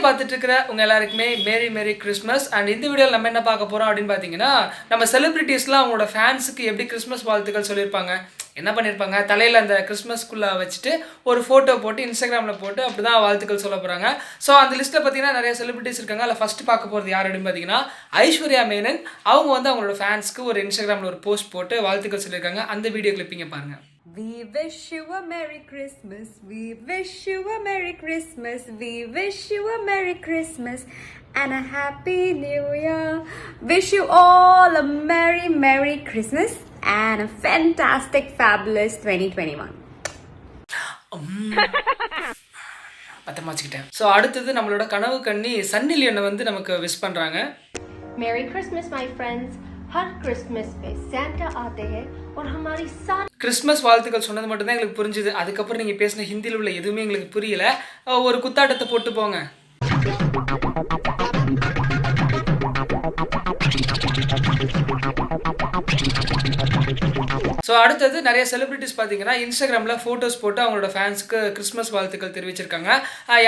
பார்த்துட்டு இருக்கிற உங்க எல்லாருக்குமே மேரி மேரி கிறிஸ்மஸ். அண்ட் இந்த வீடியோவில் நம்ம என்ன பார்க்க போறோம் அப்படின்னு பார்த்தீங்கன்னா, நம்ம செலிபிரிட்டிஸ்லாம் அவங்களோட ஃபேன்ஸுக்கு எப்படி கிறிஸ்மஸ் வாழ்த்துக்கள் சொல்லியிருப்பாங்க, என்ன பண்ணியிருப்பாங்க, தலையில் அந்த கிறிஸ்மஸ்குள்ளே வச்சுட்டு ஒரு ஃபோட்டோ போட்டு இன்ஸ்டாகிராமில் போட்டு அப்படி தான் வாழ்த்துக்கள் சொல்ல போகிறாங்க. ஸோ அந்த லிஸ்ட்டில் பார்த்தீங்கன்னா நிறைய செலிபிரிட்டிஸ் இருக்காங்க. அதில் ஃபஸ்ட்டு பார்க்க போகிறது யார் அப்படின்னு பார்த்தீங்கன்னா ஐஸ்வர்யா மேனன். அவங்க வந்து அவங்களோட ஃபேன்ஸ்க்கு ஒரு இன்ஸ்டாகிராமில் ஒரு போஸ்ட் போட்டு வாழ்த்துக்கள் சொல்லியிருக்காங்க. அந்த வீடியோ கிளிப்பிங்க பாருங்கள். We wish you a Merry Christmas. We wish you a Merry Christmas. We wish you a Merry Christmas and a Happy New Year. Wish you all a Merry Merry Christmas and a fantastic fabulous 2021. பத்தமாச்சுக்கிட்டேன். So அடுத்தது நம்மளோட கனவு கண்ணி சன்னி லியோனை வந்து நமக்கு wish பண்ணுறாங்க. Merry Christmas my friends. Her Christmas पे Santa आते हैं और हमारी सारी கிறிஸ்மஸ் வாழ்த்துக்கள் சொன்னது மட்டும் தான் எங்களுக்கு புரிஞ்சுது. அதுக்கப்புறம் நீங்கள் பேசின ஹிந்தியில் உள்ள எதுவுமே எங்களுக்கு புரியல. ஒரு குத்தாட்டத்தை போட்டு போங்க. ஸோ அடுத்தது நிறைய செலிபிரிட்டிஸ் பார்த்தீங்கன்னா இன்ஸ்டாகிராமில் ஃபோட்டோஸ் போட்டு அவங்களோட ஃபேன்ஸுக்கு கிறிஸ்மஸ் வாழ்த்துக்கள் தெரிவிச்சிருக்காங்க.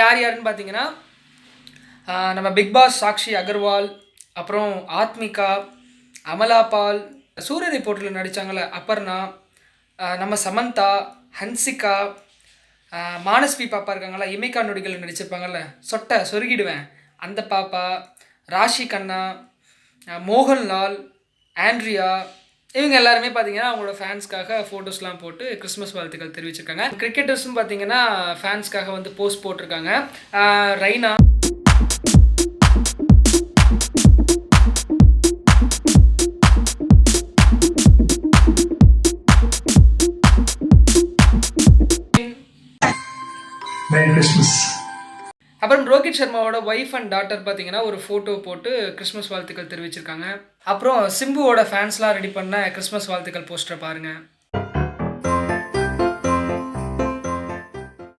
யார் யாருன்னு பார்த்தீங்கன்னா நம்ம பிக் பாஸ் சாக்ஷி அகர்வால், அப்புறம் ஆத்மிகா, அமலா பால், சூரிய ரிப்போர்ட்டில் நடித்தாங்கள அப்பர்ணா, நம்ம சமந்தா, ஹன்சிகா, மானஸ்வி பாப்பா இருக்காங்களா, இமைக்கா நொடிகள் நடிச்சிருப்பாங்கல்ல, சொட்டை சொருகிடுவேன் அந்த பாப்பா, ராஷி கண்ணா, மோகன்லால், ஆண்ட்ரியா, இவங்க எல்லாருமே பார்த்தீங்கன்னா அவங்களோட ஃபேன்ஸ்க்காக ஃபோட்டோஸ்லாம் போட்டு கிறிஸ்மஸ் வாழ்த்துக்கள் தெரிவிச்சிருக்காங்க. கிரிக்கெட்டர்ஸும் பார்த்தீங்கன்னா ஃபேன்ஸ்க்காக வந்து போஸ்ட் போட்டிருக்காங்க. Raina, Merry Christmas. அப்புறம் ரோஹித் சர்மாவோட ஒய்ஃப் அண்ட் டாட்டர் பார்த்தீங்கன்னா ஒரு ஃபோட்டோ போட்டு கிறிஸ்மஸ் வாழ்த்துக்கள் தெரிவிச்சிருக்காங்க. அப்புறம் சிம்புவோட ஃபேன்ஸ்லாம் ரெடி பண்ண கிறிஸ்மஸ் வாழ்த்துக்கள் போஸ்டரை பாருங்க.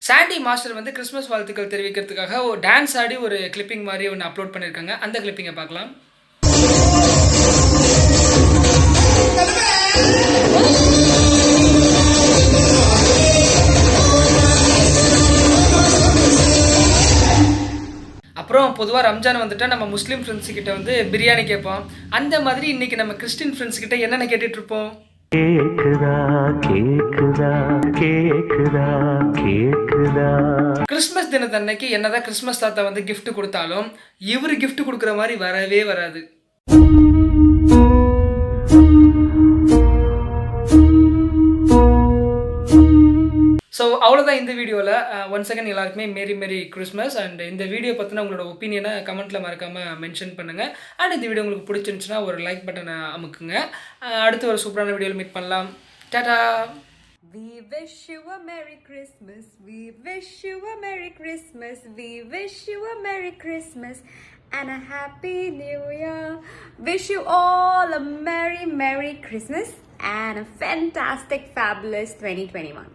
சாண்டி மாஸ்டர் வந்து கிறிஸ்மஸ் வாழ்த்துக்கள் தெரிவிக்கிறதுக்காக ஒரு டான்ஸ் ஆடி ஒரு கிளிப்பிங் மாதிரி ஒன்று அப்லோட் பண்ணியிருக்காங்க. அந்த கிளிப்பிங்கை பார்க்கலாம். அப்புறம் பொதுவாக ரம்ஜான் வந்துட்டால் நம்ம முஸ்லீம் ஃப்ரெண்ட்ஸுக்கிட்ட வந்து பிரியாணி கேட்போம். அந்த மாதிரி இன்றைக்கி நம்ம கிறிஸ்டின் ஃப்ரெண்ட்ஸ்கிட்ட என்னென்ன கேட்டுட்ருப்போம். கிறிஸ்மஸ் தினத்தன்னைக்கு என்னதான் கிறிஸ்மஸ் தாத்தா வந்து கிஃப்ட் கொடுத்தாலும் இவர் கிஃப்ட் கொடுக்குற மாதிரி வரவே வராது. ஸோ அவ்வளோதான் இந்த வீடியோவில். ஒன்ஸ் அகேன் எல்லாருக்குமே மேரி மேரி கிறிஸ்மஸ். அண்ட் இந்த வீடியோ பற்றின உங்களோட ஒப்பீனியனை கமெண்ட்டில் மறக்காமல் மென்ஷன் பண்ணுங்கள். அண்ட் இந்த வீடியோ உங்களுக்கு பிடிச்சிருந்துச்சுன்னா ஒரு லைக் பட்டனை அமுக்குங்க. அடுத்து ஒரு சூப்பரான வீடியோவில் மீட் பண்ணலாம். Tata. We wish you a Merry Christmas. We wish you a Merry Christmas. We wish you a Merry Christmas and a Happy New Year. Wish you all a Merry Merry Christmas and a fantastic fabulous 2021.